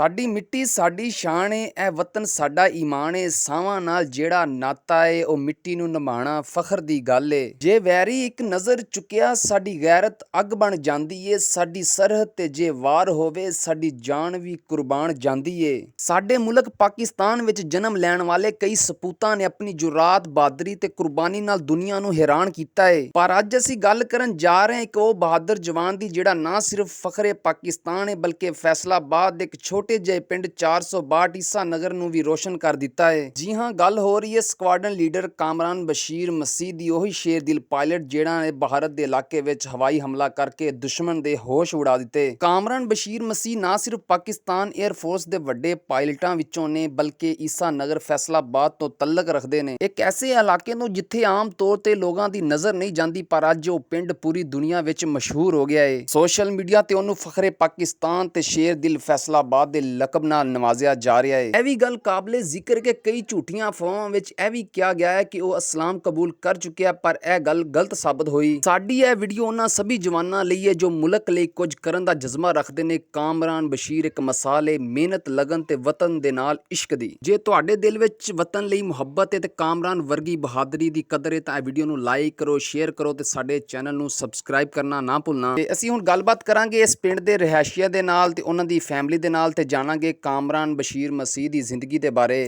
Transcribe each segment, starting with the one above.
ਸਾਡੀ ਮਿੱਟੀ ਸਾਡੀ ਸ਼ਾਨ ਏ, ਇਹ ਵਤਨ ਸਾਡਾ ਈਮਾਨ ਏ। ਸਾਵਾਂ ਨਾਲ ਜਿਹੜਾ ਨਾਤਾ ਏ ਉਹ ਮਿੱਟੀ ਨੂੰ ਨਿਭਾਉਣਾ ਫਖਰ ਦੀ ਗੱਲ ਏ। ਜੇ ਵੈਰੀ ਇੱਕ ਨਜ਼ਰ ਚੁੱਕਿਆ ਸਾਡੀ ਗੈਰਤ ਅੱਗ ਬਣ ਜਾਂਦੀ ਏ। ਸਾਡੀ ਸਰਹੱਦ ਤੇ ਜੇ ਵਾਰ ਹੋਵੇ ਸਾਡੀ ਜਾਨ ਵੀ ਕੁਰਬਾਨ ਜਾਂਦੀ ਏ। ਸਾਡੇ ਮੁਲਕ ਪਾਕਿਸਤਾਨ ਵਿੱਚ ਜਨਮ ਲੈਣ ਵਾਲੇ ਕਈ ਸਪੂਤਾਂ ਨੇ ਆਪਣੀ ਜੁਰਾਤ, ਬਹਾਦਰੀ ਤੇ ਕੁਰਬਾਨੀ ਨਾਲ ਦੁਨੀਆ ਨੂੰ ਹੈਰਾਨ ਕੀਤਾ ਏ। ਪਰ ਅੱਜ ਅਸੀਂ ਗੱਲ ਕਰਨ ਜਾ ਰਹੇ ਹਾਂ ਇੱਕ ਉਹ ਬਹਾਦਰ ਜਵਾਨ ਦੀ ਜਿਹੜਾ ਨਾ ਸਿਰਫ ਫਖਰੇ ਪਾਕਿਸਤਾਨ ਏ ਬਲਕਿ ਫੈਸਲਾਬਾਦ ਦੇ ਇੱਕ ਛੋਟੇ ਜਿਹੇ ਪਿੰਡ 462 ਈਸਾ ਨਗਰ ਨੂੰ ਵੀ ਰੋਸ਼ਨ ਕਰ ਦਿੱਤਾ ਏ। ਜੀ ਹਾਂ, ਗੱਲ ਹੋ ਰਹੀ ਹੈ ਸਕੁਆਡਨ ਲੀਡਰ ਕਾਮਰਾਨ ਬਸ਼ੀਰ ਮਸੀਹ ਦੀ। ਉਹੀ ਸ਼ੇਰ ਦਿਲ ਪਾਇਲਟ ਜਿਹੜਾ ਨੇ ਭਾਰਤ ਦੇ ਇਲਾਕੇ ਵਿੱਚ ਹਵਾਈ ਹਮਲਾ ਕਰਕੇ ਦੁਸ਼ਮਣ ਦੇ ਹੋਸ਼ ਉਡਾ ਦਿੱਤੇ। ਕਾਮਰਾਨ ਬਸ਼ੀਰ ਮਸੀਹ ਨਾ ਸਿਰਫ ਪਾਕਿਸਤਾਨ 에ਅਰ ਫੋਰਸ ਦੇ ਵੱਡੇ ਪਾਇਲਟਾਂ ਵਿੱਚੋਂ ਨੇ ਬਲਕਿ ਈਸਾ ਨਗਰ ਫੈਸਲਾਬਾਦ ਤੋਂ ਤਲਕ ਰੱਖਦੇ ਨੇ। ਇੱਕ ਐਸੇ ਇਲਾਕੇ ਨੂੰ ਜਿੱਥੇ ਆਮ ਤੌਰ ਤੇ ਲੋਕਾਂ ਦੀ ਨਜ਼ਰ ਨਹੀਂ ਜਾਂਦੀ, ਪਰ ਅੱਜ ਉਹ ਪਿੰਡ ਪੂਰੀ ਦੁਨੀਆ ਵਿੱਚ ਮਸ਼ਹੂਰ ਹੋ ਗਿਆ ਏ। ਸੋਸ਼ਲ ਮੀਡੀਆ ਤੇ ਉਹਨੂੰ ਫਖਰੇ ਪਾਕਿਸਤਾਨ ਤੇ ਸ਼ੇਰ ਦਿਲ ਫੈਸਲਾਬਾਦ ਦੇ ਲਕਬ ਨਾਲ ਨਵਾਜ਼ਿਆ ਜਾ ਰਿਹਾ ਹੈ। ਇਹ ਵੀ ਗੱਲ ਕਾਬਲੇ ਜ਼ਿਕਰ ਕਿ ਕਈ ਝੂਠੀਆਂ ਅਫਵਾਹਾਂ ਵਿੱਚ ਇਹ ਵੀ ਕਿਹਾ ਗਿਆ ਹੈ ਕਿ ਉਹ ਇਸਲਾਮ ਕਬੂਲ ਕਰ ਚੁੱਕਿਆ, ਪਰ ਇਹ ਗੱਲ ਗਲਤ ਸਾਬਤ ਹੋਈ। ਸਾਡੀ ਇਹ ਵੀਡੀਓ ਉਹਨਾਂ ਸਭੀ ਜਵਾਨਾਂ ਲਈ ਹੈ ਜੋ ਮੁਲਕ ਲਈ ਕੁਝ ਕਰਨ ਦਾ ਜਜ਼ਬਾ ਰੱਖਦੇ ਨੇ। ਕਾਮਰਾਨ ਬਸ਼ੀਰ ਇੱਕ ਮਿਸਾਲ ਹੈ ਮਿਹਨਤ, ਲਗਨ ਤੇ ਵਤਨ ਦੇ ਨਾਲ ਇਸ਼ਕ ਦੀ। ਜੇ ਤੁਹਾਡੇ ਦਿਲ ਵਿੱਚ ਵਤਨ ਲਈ ਮੁਹੱਬਤ ਹੈ ਤੇ ਕਾਮਰਾਨ ਵਰਗੀ ਬਹਾਦਰੀ ਦੀ ਕਦਰ ਹੈ ਤਾਂ ਇਹ ਵੀਡੀਓ ਨੂੰ ਲਾਈਕ ਕਰੋ, ਸ਼ੇਅਰ ਕਰੋ ਤੇ ਸਾਡੇ ਚੈਨਲ ਨੂੰ ਸਬਸਕ੍ਰਾਈਬ ਕਰਨਾ ਨਾ ਭੁੱਲਣਾ। ਤੇ ਅਸੀਂ ਹੁਣ ਗੱਲਬਾਤ ਕਰਾਂਗੇ ਇਸ ਪਿੰਡ ਦੇ ਰਿਹਾਇਸ਼ੀਆਂ ਦੇ ਨਾਲ ਤੇ ਉਹਨਾਂ ਦੀ ਫੈਮਿਲੀ ਦੇ ਨਾਲ ਤੇ ਜਾਣਾਂਗੇ ਕਾਮਰਾਨ ਬਸ਼ੀਰ ਮਸੀਹ ਦੀ ਜ਼ਿੰਦਗੀ ਦੇ ਬਾਰੇ।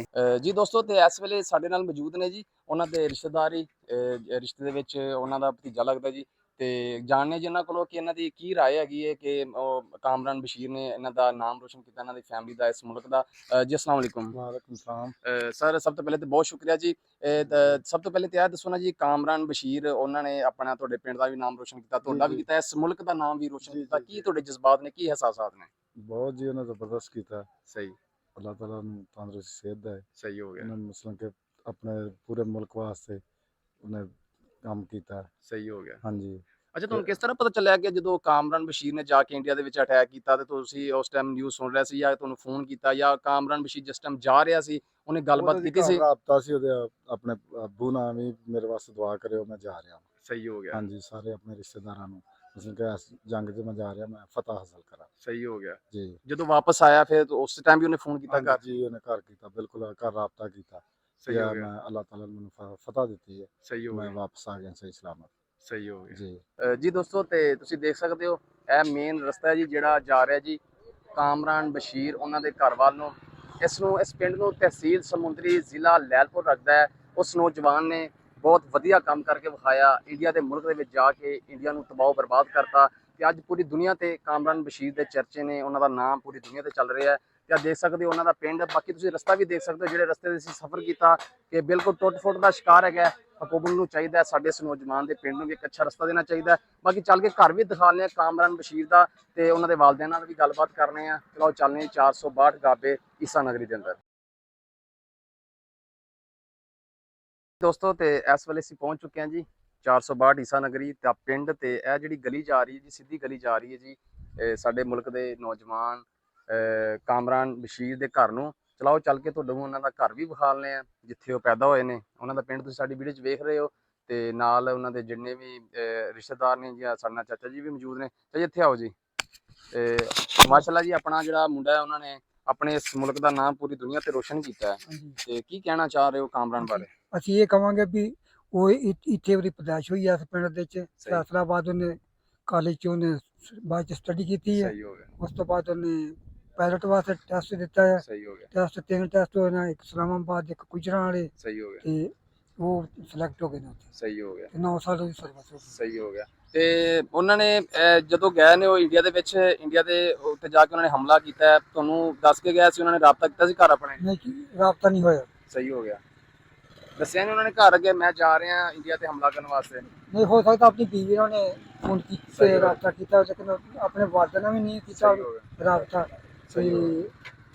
ਜੀ ਦੋਸਤੋ, ਤੇ ਇਸ ਵੇਲੇ ਸਾਡੇ ਨਾਲ ਮੌਜੂਦ ਨੇ ਜੀ ਉਹਨਾਂ ਦੇ ਰਿਸ਼ਤੇਦਾਰੀ ਰਿਸ਼ਤੇ ਦੇ ਵਿੱਚ ਉਹਨਾਂ ਦਾ ਭਤੀਜਾ ਲੱਗਦਾ ਜੀ। ਤੇ ਜਾਣਨੇ ਜੀ ਇਹਨਾਂ ਕੋਲੋਂ ਕਿ ਇਹਨਾਂ ਦੀ ਕੀ ਰਾਏ ਹੈਗੀ ਹੈ ਕਿ ਉਹ ਕਾਮਰਾਨ ਬਸ਼ੀਰ ਨੇ ਇਹਨਾਂ ਦਾ ਨਾਮ ਰੋਸ਼ਨ ਕੀਤਾ, ਇਹਨਾਂ ਦੀ ਫੈਮਿਲੀ ਦਾ, ਇਸ ਮੁਲਕ ਦਾ। ਜੀ अस्सलाम वालेकुम। वालेकुम सलाम। ਸਰ, ਸਭ ਤੋਂ ਪਹਿਲੇ ਤੇ ਬਹੁਤ ਸ਼ੁਕਰੀਆ ਜੀ। ਸਭ ਤੋਂ ਪਹਿਲੇ ਤੇ ਇਹ ਦੱਸੋ ਨਾ ਜੀ, ਕਾਮਰਾਨ ਬਸ਼ੀਰ ਉਹਨਾਂ ਨੇ ਆਪਣਾ ਤੁਹਾਡੇ ਪਿੰਡ ਦਾ ਵੀ ਨਾਮ ਰੋਸ਼ਨ ਕੀਤਾ, ਤੁਹਾਡਾ ਵੀ ਕੀਤਾ, ਇਸ ਮੁਲਕ ਦਾ ਨਾਮ ਵੀ ਰੋਸ਼ਨ ਕੀਤਾ। ਕੀ ਤੁਹਾਡੇ ਜਜ਼ਬਾਤ ਨੇ, ਕੀ ਅਹਿਸਾਸਾਤ ਨੇ? बहुत जी उन्हें ज़बरदस्त किया। ਸਹੀ। अल्लाह ताला ने तंदुरुस्ती सेहत है। सही हो गया। उन्हें मुस्लिम के अपने पूरे मुल्क वास्ते उन्हें काम किया। ਸਹੀ ਹੋ ਗਿਆ। हाँ जी। ਅੱਛਾ, ਤੁਹਾਨੂੰ ਕਿਸ ਤਰ੍ਹਾਂ ਪਤਾ ਚੱਲਿਆ ਕਿ ਜਦੋਂ ਕਾਮਰਾਨ ਬਸ਼ੀਰ ਨੇ ਜਾ ਕੇ ਇੰਡੀਆ ਦੇ ਵਿੱਚ ਅਟੈਕ ਕੀਤਾ ਤੇ ਤੁਸੀਂ ਉਸ ਟਾਈਮ ਨਿਊਜ਼ ਸੁਣ ਰਿਹਾ ਸੀ, ਜਾਂ ਤੁਹਾਨੂੰ ਫੋਨ ਕੀਤਾ, ਜਾਂ ਕਾਮਰਾਨ ਬਸ਼ੀਰ ਜਿਸ ਟਾਈਮ ਜਾ ਰਿਹਾ ਸੀ ਉਹਨੇ ਗੱਲਬਾਤ ਕੀਤੀ ਸੀ? राबता सी अपने अबू नाल भी मेरे वास्ते दुआ करो, मैं जा रहा हूँ। ਸਹੀ ਹੋ ਗਿਆ। हाँ जी, सारे अपने रिश्तेदारों उसने कहा इस जंग च मैं जा रहा, मैं फतह हासिल करा। ਸਹੀ ਹੋ ਗਿਆ। जी। ਜਦੋਂ ਵਾਪਸ ਆਇਆ ਫਿਰ ਉਸ ਟਾਈਮ ਵੀ ਉਹਨੇ ਫੋਨ ਕੀਤਾ हाँ ਘਰ? जी, उन्हें घर किया, बिल्कुल घर राबता किया। ਸਹੀ ਹੋ ਗਿਆ। मैं अल्लाह ताला ने मैनू फतह दी है, ਸਹੀ ਹੋ मैं ਗਿਆ। वापस आ गया सही सलामत। ਸਹੀ ਹੋ ਗਿਆ। जी। ਜੀ ਦੋਸਤੋ, ਤੇ ਤੁਸੀਂ ਦੇਖ ਸਕਦੇ ਹੋ ਇਹ ਮੇਨ ਰਸਤਾ ਹੈ ਜੀ ਜਿਹੜਾ ਜਾ ਰਿਹਾ ਜੀ ਕਾਮਰਾਨ ਬਸ਼ੀਰ ਉਹਨਾਂ ਦੇ ਘਰ ਵੱਲ ਨੂੰ। ਇਸ ਪਿੰਡ ਨੂੰ ਤਹਿਸੀਲ ਸਮੁੰਦਰੀ ਜ਼ਿਲ੍ਹਾ ਲੈਲਪੁਰ ਰੱਖਦਾ ਹੈ। ਉਸ ਨੌਜਵਾਨ ਨੇ ਬਹੁਤ ਵਧੀਆ ਕੰਮ ਕਰਕੇ ਵਿਖਾਇਆ, ਇੰਡੀਆ ਦੇ ਮੁਲਕ ਦੇ ਵਿੱਚ ਜਾ ਕੇ ਇੰਡੀਆ ਨੂੰ ਤਬਾਹ ਬਰਬਾਦ ਕਰਤਾ ਤੇ ਅੱਜ ਪੂਰੀ ਦੁਨੀਆ ਤੇ ਕਾਮਰਾਨ ਬਸ਼ੀਰ ਦੇ ਚਰਚੇ ਨੇ, ਉਹਨਾਂ ਦਾ ਨਾਮ ਪੂਰੀ ਦੁਨੀਆ ਤੇ ਚੱਲ ਰਿਹਾ ਹੈ। ਤੇ ਦੇਖ ਸਕਦੇ ਹੋ ਉਹਨਾਂ ਦਾ ਪਿੰਡ। ਬਾਕੀ ਤੁਸੀਂ ਰਸਤਾ ਵੀ ਦੇਖ ਸਕਦੇ ਹੋ, ਜਿਹੜੇ ਰਸਤੇ 'ਤੇ ਅਸੀਂ ਸਫ਼ਰ ਕੀਤਾ ਕਿ ਬਿਲਕੁਲ ਟੁੱਟ-ਫੁੱਟ ਦਾ ਸ਼ਿਕਾਰ ਹੈਗਾ। ਹਕੂਮਤ ਨੂੰ ਚਾਹੀਦਾ ਹੈ ਸਾਡੇ ਇਸ ਨੌਜਵਾਨ ਦੇ ਪਿੰਡ ਨੂੰ ਵੀ ਇੱਕ ਅੱਛਾ ਰਸਤਾ ਦੇਣਾ ਚਾਹੀਦਾ। ਬਾਕੀ ਚੱਲ ਕੇ ਘਰ ਵੀ ਦਿਖਾ ਲਿਆ ਕਾਮਰਾਨ ਬਸ਼ੀਰ ਦਾ ਤੇ ਉਹਨਾਂ ਦੇ ਵਾਲਿਦੈਨ ਨਾਲ ਵੀ ਗੱਲਬਾਤ ਕਰਨੇ ਆ। ਚਲੋ ਚੱਲਦੇ ਹਾਂ 462 ਗਾਬੇ ਈਸਾ ਨਗਰੀ ਦੇ ਅੰਦਰ। ਦੋਸਤੋ, ਤੇ ਇਸ ਵੇਲੇ ਅਸੀਂ ਪਹੁੰਚ ਚੁੱਕੇ ਹਾਂ ਜੀ 462 ਈਸਾ ਨਗਰੀ ਦਾ ਪਿੰਡ। ਤੇ ਇਹ ਜਿਹੜੀ ਗਲੀ ਜਾ ਰਹੀ ਹੈ ਜੀ, ਸਿੱਧੀ ਗਲੀ ਜਾ ਰਹੀ ਹੈ ਜੀ ਸਾਡੇ ਮੁਲਕ ਦੇ ਨੌਜਵਾਨ ਕਾਮਰਾਨ ਬਸ਼ੀਰ ਦੇ ਘਰ ਨੂੰ। ਚਲਾਓ ਚੱਲ ਕੇ ਤੁਹਾਨੂੰ ਉਹਨਾਂ ਦਾ ਘਰ ਵੀ ਵਿਖਾ ਲੈਂਦੇ ਆ ਜਿੱਥੇ ਉਹ ਪੈਦਾ ਹੋਏ ਨੇ। ਉਹਨਾਂ ਦਾ ਪਿੰਡ ਤੁਸੀਂ ਸਾਡੀ ਵੀਡੀਓ 'ਚ ਵੇਖ ਰਹੇ ਹੋ ਤੇ ਨਾਲ ਉਹਨਾਂ ਦੇ ਜਿੰਨੇ ਵੀ ਰਿਸ਼ਤੇਦਾਰ ਨੇ ਜੀ, ਸਾਡੇ ਨਾਲ ਚਾਚਾ ਜੀ ਵੀ ਮੌਜੂਦ ਨੇ। ਤੇ ਇੱਥੇ ਆਓ ਜੀ। ਤੇ ਮਾਸ਼ਾਅੱਲਾ ਜੀ, ਆਪਣਾ ਜਿਹੜਾ ਮੁੰਡਾ ਹੈ ਉਹਨਾਂ ਨੇ ਆਪਣੇ ਇਸ ਮੁਲਕ ਦਾ ਨਾਮ ਪੂਰੀ ਦੁਨੀਆ ਤੇ ਰੋਸ਼ਨ ਕੀਤਾ ਹੈ। ਤੇ ਕੀ ਕਹਿਣਾ ਚਾਹ ਰਹੇ ਹੋ ਕਾਮਰਾਨ ਬਾਰੇ? ਅਸੀਂ ਇਹ ਕਵਾਂਗੇ ਵੀ ਉਹ ਇੱਥੇ ਉਹਦੀ ਪੈਦਾਇਸ਼ ਹੋਈ ਹੈ ਇਸ ਪਿੰਡ ਦੇ ਵਿੱਚ। ਫੈਸਲਾਬਾਦ ਉਹਨੇ ਕਾਲਜ 'ਚ ਉਹਨੇ ਬਾਅਦ 'ਚ ਸਟੱਡੀ ਕੀਤੀ ਹੈ। ਸਹੀ ਹੋ ਗਿਆ। ਉਸ ਤੋਂ ਬਾਅਦ ਉਹਨੇ ਪਾਇਲਟ ਵਾਸਤੇ ਟੈਸਟ ਦਿੱਤਾ ਹੈ। ਸਹੀ ਹੋ ਗਿਆ। ਟੈਸਟ 3 ਟੈਸਟ ਹੋਏ ਨੇ, ਇੱਕ ਇਸਲਾਮਾਬਾਦ, ਇੱਕ ਗੁਜਰਾਂ ਵਾਲੇ, ਸਹੀ ਹੋ ਗਿਆ। ਤੇ ਉਹ ਸਿਲੈਕਟ ਹੋ ਗਏ ਨੇ ਉੱਥੇ। ਸਹੀ ਹੋ ਗਿਆ। 9 ਸਾਲ ਉਹਦੀ ਸਰਵਿਸ ਹੋ ਗਈ। ਸਹੀ ਹੋ ਗਿਆ। ਤੇ ਉਹਨਾਂ ਨੇ ਜਦੋਂ ਗਏ ਨੇ ਉਹ ਇੰਡੀਆ ਦੇ ਵਿੱਚ, ਇੰਡੀਆ ਦੇ ਉੱਤੇ ਜਾ ਕੇ ਉਹਨਾਂ ਨੇ ਹਮਲਾ ਕੀਤਾ, ਤੁਹਾਨੂੰ ਦੱਸ ਕੇ ਗਿਆ ਸੀ? ਉਹਨਾਂ ਨੇ ਰਾਬਤਾ ਕੀਤਾ ਸੀ ਘਰ ਆਪਣੇ? ਨਹੀਂ, ਰਾਬਤਾ ਨਹੀਂ ਹੋਇਆ। ਸਹੀ ਹੋ ਗਿਆ। ਦੱਸਿਆ ਨਹੀਂ ਉਹਨਾਂ ਨੇ ਘਰ ਅੱਗੇ ਮੈਂ ਜਾ ਰਿਹਾ ਇੰਡੀਆ ਤੇ ਹਮਲਾ ਕਰਨ ਵਾਸਤੇ? ਨਹੀਂ ਹੋ ਸਕਦਾ ਆਪਣੀ ਬੀਵੀ ਨਾਲ ਨੇ ਫੋਨ ਕੀਤੇ, ਰਾਬਤਾ ਕੀਤਾ, ਲੇਕਿਨ ਆਪਣੇ ਵਾਲਿਦ ਨਾਲ ਵੀ ਨਹੀਂ ਕੀਤਾ ਰਾਬਤਾ। ਤੇ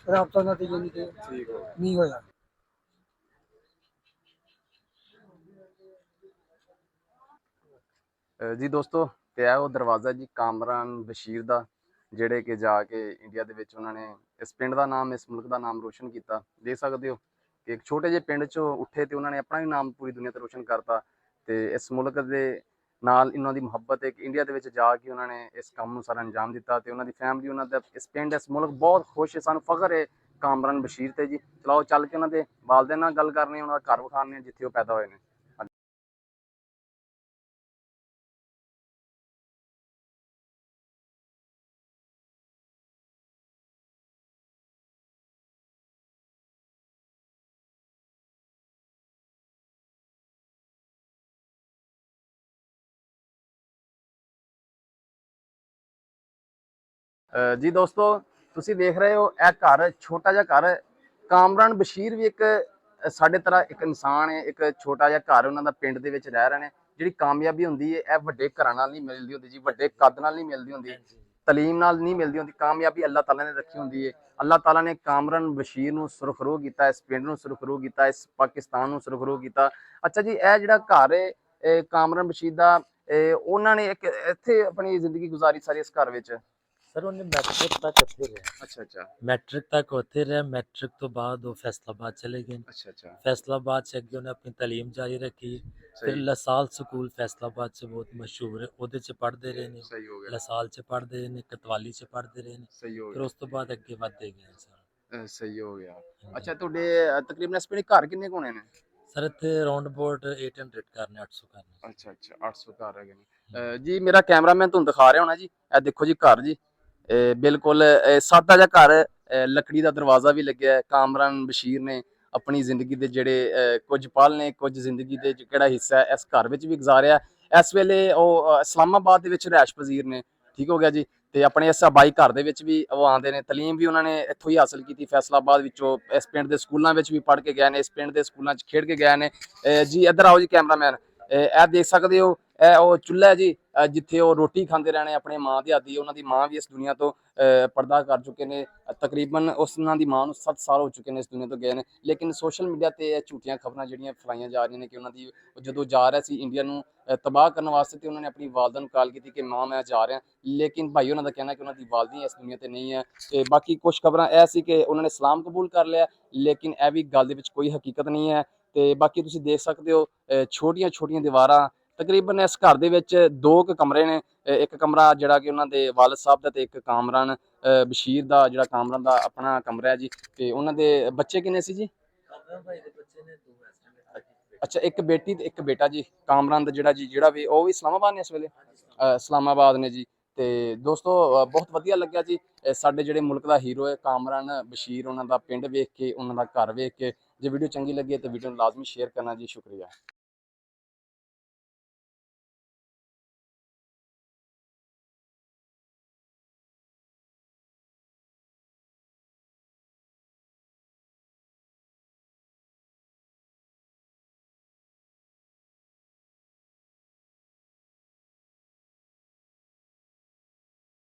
ਰਾਬਤਾ ਨਾਲ ਤੇ ਯਾਨੀ ਕਿ ਠੀਕ ਹੋ ਗਿਆ। ਨਹੀਂ ਹੋਇਆ। ਜੀ ਦੋਸਤੋ, ਤੇ ਇਹ ਉਹ ਦਰਵਾਜ਼ਾ ਜੀ ਕਾਮਰਾਨ ਬਸ਼ੀਰ ਦਾ, ਜਿਹੜੇ ਕਿ ਜਾ ਕੇ ਇੰਡੀਆ ਦੇ ਵਿੱਚ ਉਹਨਾਂ ਨੇ ਇਸ ਪਿੰਡ ਦਾ ਨਾਮ, ਇਸ ਮੁਲਕ ਦਾ ਨਾਮ ਰੋਸ਼ਨ ਕੀਤਾ। ਦੇਖ ਸਕਦੇ ਹੋ ਕਿ ਇੱਕ ਛੋਟੇ ਜਿਹੇ ਪਿੰਡ 'ਚੋਂ ਉੱਠੇ ਤੇ ਉਹਨਾਂ ਨੇ ਆਪਣਾ ਵੀ ਨਾਮ ਪੂਰੀ ਦੁਨੀਆ ਤੇ ਰੋਸ਼ਨ ਕਰਤਾ। ਤੇ ਇਸ ਮੁਲਕ ਦੇ ਨਾਲ ਇਹਨਾਂ ਦੀ ਮੁਹੱਬਤ ਹੈ ਕਿ ਇੰਡੀਆ ਦੇ ਵਿੱਚ ਜਾ ਕੇ ਉਹਨਾਂ ਨੇ ਇਸ ਕੰਮ ਨੂੰ ਸਾਰਾ ਅੰਜਾਮ ਦਿੱਤਾ ਤੇ ਉਹਨਾਂ ਦੀ ਫੈਮਿਲੀ ਉਹਨਾਂ ਦਾ ਇਸ ਪਿੰਡ ਇਸ ਮੁਲਕ ਬਹੁਤ ਖੁਸ਼ ਹੈ। ਸਾਨੂੰ ਫਖਰ ਹੈ ਕਾਮਰਾਨ ਬਸ਼ੀਰ ਤੇ ਜੀ। ਚਲਾਓ ਚੱਲ ਕੇ ਉਹਨਾਂ ਦੇ ਵਾਲਦਿਆਂ ਨਾਲ ਗੱਲ ਕਰਨੀ, ਉਹਨਾਂ ਦਾ ਘਰ ਵਿਖਾਣੇ ਜਿੱਥੇ ਉਹ ਪੈਦਾ ਹੋਏ ਨੇ। ਜੀ ਦੋਸਤੋ, ਤੁਸੀਂ ਦੇਖ ਰਹੇ ਹੋ ਇਹ ਘਰ, ਛੋਟਾ ਜਿਹਾ ਘਰ। ਕਾਮਰਾਨ ਬਸ਼ੀਰ ਵੀ ਇੱਕ ਸਾਡੇ ਤਰ੍ਹਾਂ ਇੱਕ ਇਨਸਾਨ ਹੈ, ਇੱਕ ਛੋਟਾ ਜਿਹਾ ਘਰ ਉਹਨਾਂ ਦਾ ਪਿੰਡ ਦੇ ਵਿੱਚ ਰਹਿ ਰਹੇ ਨੇ। ਜਿਹੜੀ ਕਾਮਯਾਬੀ ਹੁੰਦੀ ਹੈ ਇਹ ਵੱਡੇ ਘਰਾਂ ਨਾਲ ਨਹੀਂ ਮਿਲਦੀ ਹੁੰਦੀ ਜੀ, ਵੱਡੇ ਕੱਦ ਨਾਲ ਨਹੀਂ ਮਿਲਦੀ ਹੁੰਦੀ, ਤਲੀਮ ਨਾਲ ਨਹੀਂ ਮਿਲਦੀ ਹੁੰਦੀ। ਕਾਮਯਾਬੀ ਅੱਲਾਹ ਤਾਲਾ ਨੇ ਰੱਖੀ ਹੁੰਦੀ ਹੈ। ਅੱਲਾਹ ਤਾਲਾ ਨੇ ਕਾਮਰਾਨ ਬਸ਼ੀਰ ਨੂੰ ਸੁਰਖਰੂ ਕੀਤਾ, ਇਸ ਪਿੰਡ ਨੂੰ ਸੁਰਖਰੂ ਕੀਤਾ, ਇਸ ਪਾਕਿਸਤਾਨ ਨੂੰ ਸੁਰਖਰੂ ਕੀਤਾ। ਅੱਛਾ ਜੀ, ਇਹ ਜਿਹੜਾ ਘਰ ਹੈ ਕਾਮਰਾਨ ਬਸ਼ੀਰ ਦਾ, ਉਹਨਾਂ ਨੇ ਇੱਕ ਇੱਥੇ ਆਪਣੀ ਜ਼ਿੰਦਗੀ ਗੁਜ਼ਾਰੀ ਸਾਰੀ ਇਸ ਘਰ ਵਿੱਚ। ਸਰ ਉਹਨੇ ਮੈਟ੍ਰਿਕ ਤੱਕ ਉੱਥੇ ਰਿਹਾ। ਅੱਛਾ ਮੈਟ੍ਰਿਕ ਤੱਕ ਉੱਥੇ ਰਿਹਾ। ਮੈਟ੍ਰਿਕ ਤੋਂ ਬਾਅਦ ਉਹ ਫੈਸਲਾਬਾਦ ਚਲੇ ਗਏ। ਅੱਛਾ फैसलाबाद से अगे उन्हें अपनी तालीम जारी रखी। फिर सही लसाल स्कूल फैसलाबाद से बहुत मशहूर है, ਉਹਦੇ 'ਚ ਪੜ੍ਹਦੇ ਰਹੇ ਨੇ। सही हो गया, लसाल 'ਚ ਪੜ੍ਹਦੇ ਰਹੇ ਨੇ, ਕਤਵਾਲੀ 'ਚ ਪੜ੍ਹਦੇ ਰਹੇ ਨੇ। सही हो ਫਿਰ ਉਸ ਤੋਂ ਬਾਅਦ ਅੱਗੇ ਵੱਧਦੇ ਗਏ ਸਰ। ਸਹੀ ਹੋ ਗਿਆ। ਅੱਛਾ, ਤੁਹਾਡੇ ਤਕਰੀਬਨ ਇਸ ਪਿੰਡ ਘਰ ਕਿੰਨੇ ਕੋਣੇ ਨੇ? ਸਰ ਇੱਥੇ ਰਾਉਂਡ ਅਬਾਊਟ 800 ਕਰਨੇ, 800 ਕਰਨੇ। ਅੱਛਾ 800 ਘਰ ਹੈਗੇ ਨੇ। ਜੀ ਮੇਰਾ ਕੈਮਰਾਮੈਨ ਤੁਹਾਨੂੰ ਦਿਖਾ ਰਿਹਾ ਹੋਣਾ ਜੀ, ਇਹ ਦੇਖੋ ਜੀ ਘਰ ਜੀ, ਬਿਲਕੁਲ ਸਾਦਾ ਜਿਹਾ ਘਰ, ਲੱਕੜੀ ਦਾ ਦਰਵਾਜ਼ਾ ਵੀ ਲੱਗਿਆ ਹੈ। ਕਾਮਰਾਨ ਬਸ਼ੀਰ ਨੇ ਆਪਣੀ ਜ਼ਿੰਦਗੀ ਦੇ ਜਿਹੜੇ ਕੁਝ ਪਲ ਨੇ, ਕੁਝ ਜ਼ਿੰਦਗੀ ਦੇ ਕਿਹੜਾ ਹਿੱਸਾ ਹੈ ਇਸ ਘਰ ਵਿੱਚ ਵੀ ਗੁਜ਼ਾਰਿਆ। ਇਸ ਵੇਲੇ ਉਹ ਇਸਲਾਮਾਬਾਦ ਦੇ ਵਿੱਚ ਰਿਹਾਇਸ਼ ਪਜ਼ੀਰ ਨੇ। ਠੀਕ ਹੋ ਗਿਆ ਜੀ। ਤੇ ਆਪਣੇ ਇਸ ਬਾਈ ਘਰ ਦੇ ਵਿੱਚ ਵੀ ਉਹ ਆਉਂਦੇ ਨੇ। ਤਾਲੀਮ ਵੀ ਉਹਨਾਂ ਨੇ ਇੱਥੋਂ ਹੀ ਹਾਸਲ ਕੀਤੀ, ਫੈਸਲਾਬਾਦ ਵਿੱਚੋਂ। ਇਸ ਪਿੰਡ ਦੇ ਸਕੂਲਾਂ ਵਿੱਚ ਵੀ ਪੜ੍ਹ ਕੇ ਗਏ ਨੇ, ਇਸ ਪਿੰਡ ਦੇ ਸਕੂਲਾਂ 'ਚ ਖੇਡ ਕੇ ਗਏ ਨੇ। ਜੀ ਇੱਧਰ ਆਓ ਜੀ ਕੈਮਰਾਮੈਨ, ਇਹ ਦੇਖ ਸਕਦੇ ਹੋ, ਇਹ ਉਹ ਚੁੱਲ੍ਹਾ ਹੈ ਜੀ, ਜਿੱਥੇ ਉਹ ਰੋਟੀ ਖਾਂਦੇ ਰਹਿਣੇ ਆਪਣੇ ਮਾਂ ਦੀ ਹੱਥ ਦੀ। ਉਹਨਾਂ ਦੀ ਮਾਂ ਵੀ ਇਸ ਦੁਨੀਆ ਤੋਂ ਪਰਦਾ ਕਰ ਚੁੱਕੇ ਨੇ। ਤਕਰੀਬਨ ਉਹਨਾਂ ਦੀ ਮਾਂ ਨੂੰ 7 ਸਾਲ ਹੋ ਚੁੱਕੇ ਨੇ ਇਸ ਦੁਨੀਆ ਤੋਂ ਗਏ ਨੇ। ਲੇਕਿਨ ਸੋਸ਼ਲ ਮੀਡੀਆ ਤੇ ਇਹ ਝੂਠੀਆਂ ਖਬਰਾਂ ਜਿਹੜੀਆਂ ਫੈਲਾਈਆਂ ਜਾ ਰਹੀਆਂ ਨੇ ਕਿ ਉਹਨਾਂ ਦੀ ਜਦੋਂ ਜਾ ਰਿਹਾ ਸੀ ਇੰਡੀਆ ਨੂੰ ਤਬਾਹ ਕਰਨ ਵਾਸਤੇ, ਤੇ ਉਹਨਾਂ ਨੇ ਆਪਣੀ ਵਾਲਦਾ ਨੂੰ ਕਾਲ ਕੀਤੀ ਕਿ ਮਾਂ ਮੈਂ ਜਾ ਰਿਹਾ। ਲੇਕਿਨ ਭਾਈ ਉਹਨਾਂ ਦਾ ਕਹਿਣਾ ਕਿ ਉਹਨਾਂ ਦੀ ਵਾਲਦੀ ਇਸ ਦੁਨੀਆ ਤੇ ਨਹੀਂ ਹੈ। ਤੇ ਬਾਕੀ ਕੁਝ ਖਬਰਾਂ ਇਹ ਸੀ ਕਿ ਉਹਨਾਂ ਨੇ ਇਸਲਾਮ ਕਬੂਲ ਕਰ ਲਿਆ, ਲੇਕਿਨ ਇਹ ਵੀ ਗੱਲ ਦੇ ਵਿੱਚ ਕੋਈ ਹਕੀਕਤ ਨਹੀਂ ਹੈ। ਤੇ ਬਾਕੀ ਤੁਸੀਂ ਦੇਖ ਸਕਦੇ ਹੋ ਛੋਟੀਆਂ ਛੋਟੀਆਂ ਦੀਵਾਰਾਂ। ਤਕਰੀਬਨ ਇਸ ਘਰ ਦੇ ਵਿੱਚ 2 ਕਮਰੇ ਨੇ। ਇੱਕ ਕਮਰਾ ਜਿਹੜਾ ਕਿ ਉਹਨਾਂ ਦੇ ਵਾਲਿਦ ਸਾਹਿਬ ਦਾ, ਤੇ ਇੱਕ ਕਾਮਰਾਨ ਬਸ਼ੀਰ ਦਾ, ਜਿਹੜਾ ਕਾਮਰਾਨ ਦਾ ਆਪਣਾ ਕਮਰਾ ਹੈ ਜੀ। ਤੇ ਉਹਨਾਂ ਦੇ ਬੱਚੇ ਕਿੰਨੇ ਸੀ ਜੀ? ਭਾਈ ਦੇ ਬੱਚੇ ਨੇ 2 ਅੱਛਾ, ਇੱਕ ਬੇਟੀ ਤੇ ਇੱਕ ਬੇਟਾ ਜੀ। ਕਾਮਰਾਨ ਦਾ ਜਿਹੜਾ ਵੀ ਉਹ ਵੀ ਇਸਲਾਮਾਬਾਦ ਨੇ ਇਸ ਵੇਲੇ, ਇਸਲਾਮਾਬਾਦ ਨੇ ਜੀ। ਤੇ ਦੋਸਤੋ ਬਹੁਤ ਵਧੀਆ ਲੱਗਿਆ ਜੀ ਸਾਡੇ ਜਿਹੜੇ ਮੁਲਕ ਦਾ ਹੀਰੋ ਹੈ ਕਾਮਰਾਨ ਬਸ਼ੀਰ, ਉਹਨਾਂ ਦਾ ਪਿੰਡ ਵੇਖ ਕੇ, ਉਹਨਾਂ ਦਾ ਘਰ ਵੇਖ ਕੇ। ਜੇ ਵੀਡੀਓ ਚੰਗੀ ਲੱਗੇ ਤਾਂ ਵੀਡੀਓ ਨੂੰ ਲਾਜ਼ਮੀ ਸ਼ੇਅਰ ਕਰਨਾ ਜੀ। ਸ਼ੁਕਰੀਆ।